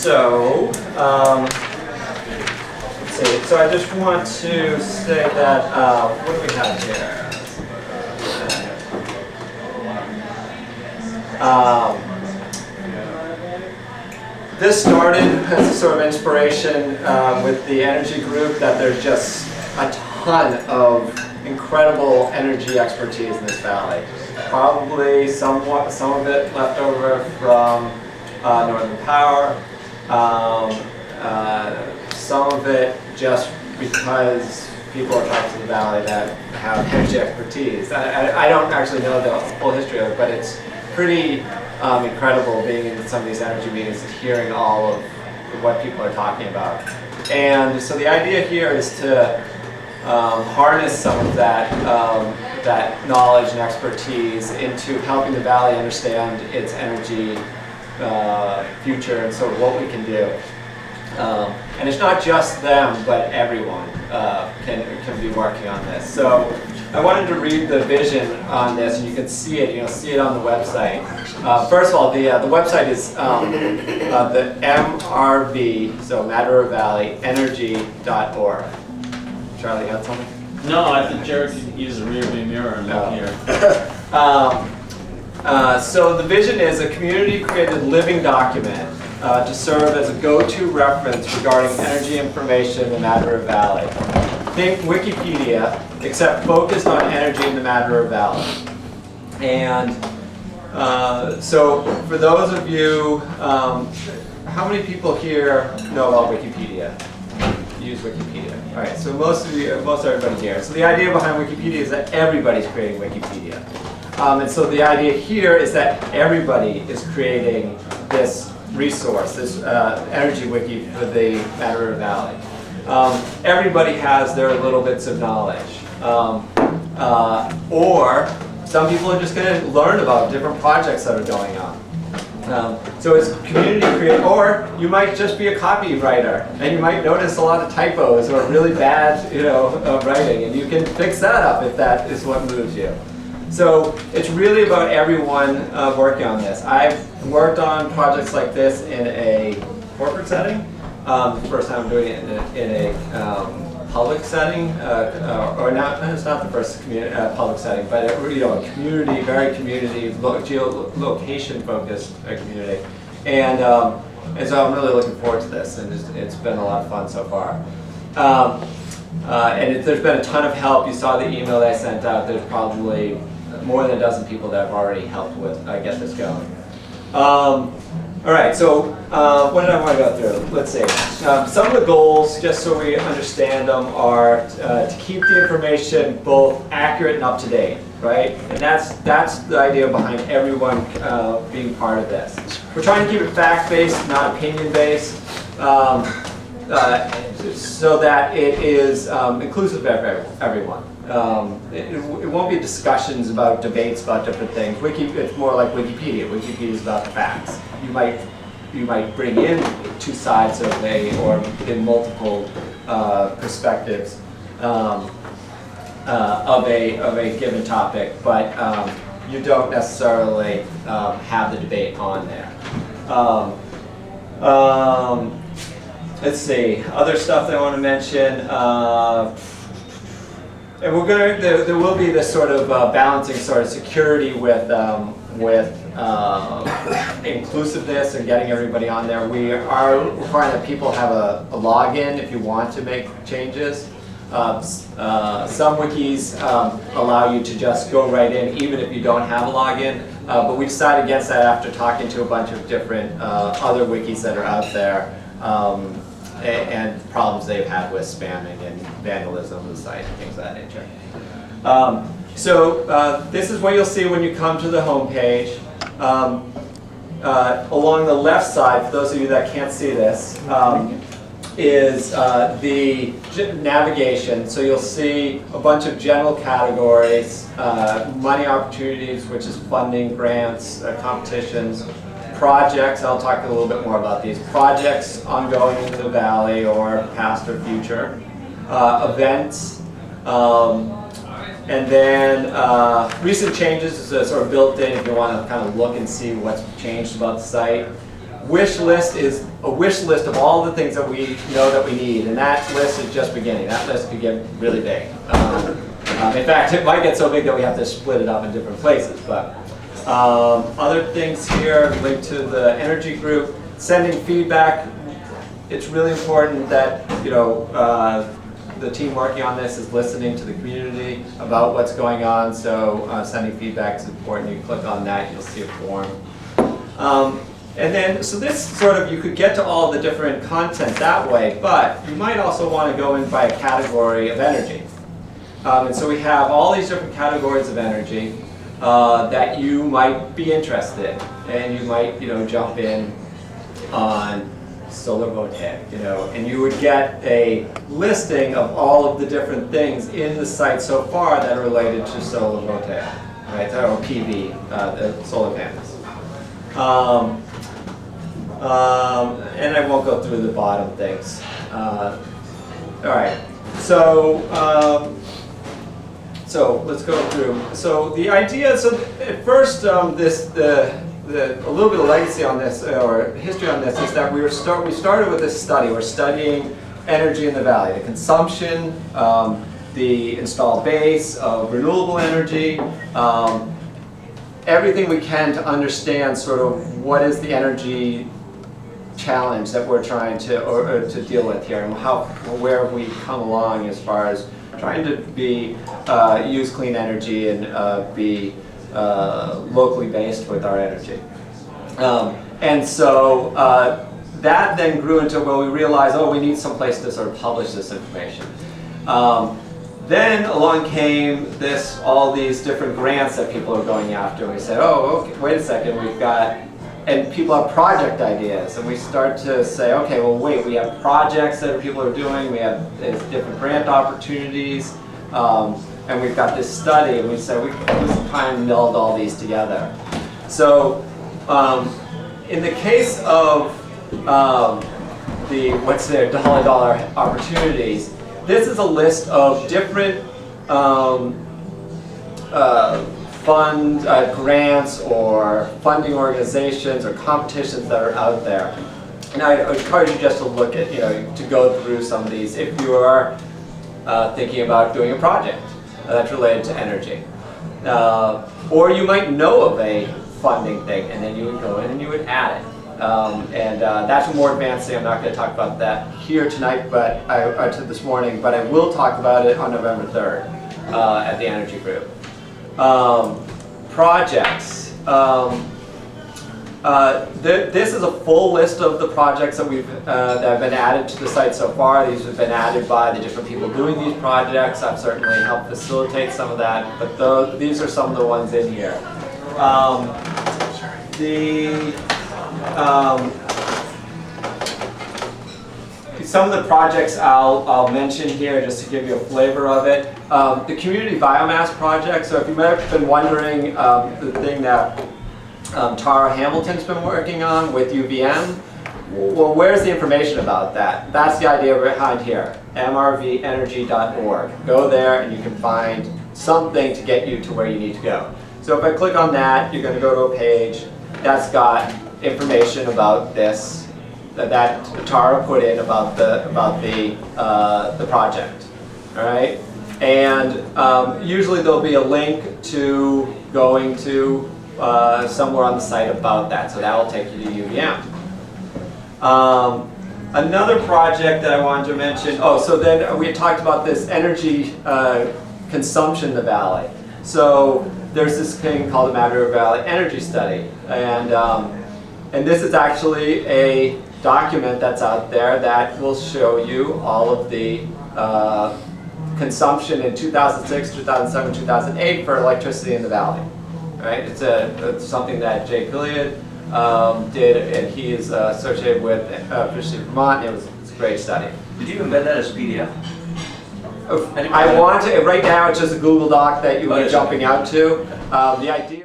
So, let's see. So I just want to say that, what do we have here? This started as a sort of inspiration with the energy group, that there's just a ton of incredible energy expertise in this valley. Probably some of it left over from Northern Power, some of it just because people are talking to the valley that have energy expertise. I don't actually know the full history of it, but it's pretty incredible being in some of these energy meetings and hearing all of what people are talking about. And so the idea here is to harness some of that knowledge and expertise into helping the valley understand its energy future and sort of what we can do. And it's not just them, but everyone can be working on this. So I wanted to read the vision on this, and you can see it. You'll see it on the website. First of all, the website is the MRV, so Mad River Valley Energy.org. Charlie, you had something? No, I think Jared could use a rear view mirror and look here. So the vision is a community-created living document to serve as a go-to reference regarding energy information in the Mad River Valley. Think Wikipedia, except focused on energy in the Mad River Valley. And so for those of you, how many people here know about Wikipedia? Use Wikipedia. All right, so most everybody here. So the idea behind Wikipedia is that everybody's creating Wikipedia. And so the idea here is that everybody is creating this resource, this energy wiki for the Mad River Valley. Everybody has their little bits of knowledge. Or some people are just going to learn about different projects that are going on. So it's community created, or you might just be a copywriter and you might notice a lot of typos or really bad, writing, and you can fix that up if that is what moves you. So it's really about everyone working on this. I've worked on projects like this in a corporate setting. The first time I'm doing it in a public setting, or not. It's not the first public setting, but a community, very community, geolocation-focused community, and so I'm really looking forward to this, and it's been a lot of fun so far. And there's been a ton of help. You saw the email that I sent out. There's probably more than a dozen people that have already helped with get this going. All right, so what did I want to go through? Let's see. Some of the goals, just so we understand them, are to keep the information both accurate and up to date, right? And that's the idea behind everyone being part of this. We're trying to keep it fact-based, not opinion-based, so that it is inclusive of everyone. It won't be discussions about debates about different things. It's more like Wikipedia. Wikipedia is about the facts. You might bring in two sides of or in multiple perspectives of a given topic, but you don't necessarily have the debate on there. Let's see, other stuff that I want to mention. And there will be this sort of balancing sort of security with inclusiveness and getting everybody on there. We are requiring that people have a login if you want to make changes. Some wikis allow you to just go right in even if you don't have a login, but we decided against that after talking to a bunch of different other wikis that are out there. And problems they've had with spamming and vandalism of the site and things of that nature. So this is what you'll see when you come to the home page. Along the left side, for those of you that can't see this, is the navigation. So you'll see a bunch of general categories, money opportunities, which is funding, grants, competitions, projects. I'll talk a little bit more about these. Projects ongoing into the valley or past or future. Events. And then recent changes is sort of built in if you want to kind of look and see what's changed about the site. wish list is a wish list of all the things that we know that we need, and that list is just beginning. That list could get really big. In fact, it might get so big that we have to split it up in different places. But other things here, linked to the energy group, sending feedback. It's really important that the team working on this is listening to the community about what's going on. So sending feedback is important. You click on that, you'll see a form. And then, so this sort of, you could get to all the different content that way, but you might also want to go in by a category of energy. And so we have all these different categories of energy that you might be interested in. And you might, jump in on solar voltaic, and you would get a listing of all of the different things in the site so far that are related to solar voltaic, right, or PV, the solar panels. And I won't go through the bottom things. All right, so let's go through. So the idea, so at first, a little bit of legacy on this, or history on this, is that we started with this study. We're studying energy in the valley, the consumption, the installed base of renewable energy, everything we can to understand sort of what is the energy challenge that we're trying to deal with here, and where have we come along as far as trying to use clean energy and be locally based with our energy. And so that then grew into, well, we realized, we need some place to sort of publish this information. Then along came all these different grants that people are going after, and we said, okay, wait a second, and people have project ideas, and we start to say, okay, well wait, we have projects that people are doing, we have different grant opportunities, and we've got this study, and we said we can try and meld all these together. So in the case of what's their dollar opportunities, this is a list of different grants or funding organizations or competitions that are out there. And I encourage you just to look at, to go through some of these if you are thinking about doing a project that's related to energy. Or you might know of a funding thing, and then you would go in and you would add it. That's a more advanced thing. I'm not going to talk about that here tonight, this morning, but I will talk about it on November 3rd at the Energy Group. Projects. This is a full list of the projects that that have been added to the site so far. These have been added by the different people doing these projects. I've certainly helped facilitate some of that, but these are some of the ones in here. Some of the projects I'll mention here just to give you a flavor of it. The community biomass project. So if you might have been wondering, the thing that Tara Hamilton's been working on with UVM, well, where's the information about that? That's the idea behind here, mrvenergy.org. Go there and you can find something to get you to where you need to go. So if I click on that, you're going to go to a page that's got information about this that Tara put in about the project. All right, and usually there'll be a link to going to somewhere on the site about that, so that will take you to UVM. Another project that I wanted to mention. So then we had talked about this energy consumption in the valley. So there's this thing called the Matador Valley Energy Study, and this is actually a document that's out there that will show you all of the consumption in 2006, 2007, 2008 for electricity in the valley. Right? It's something that Jay Pilliard did, and he is associated with University of Vermont. It's a great study. Did you embed that as a PDF? I want to. Right now, it's just a Google Doc that you are jumping out to. The idea.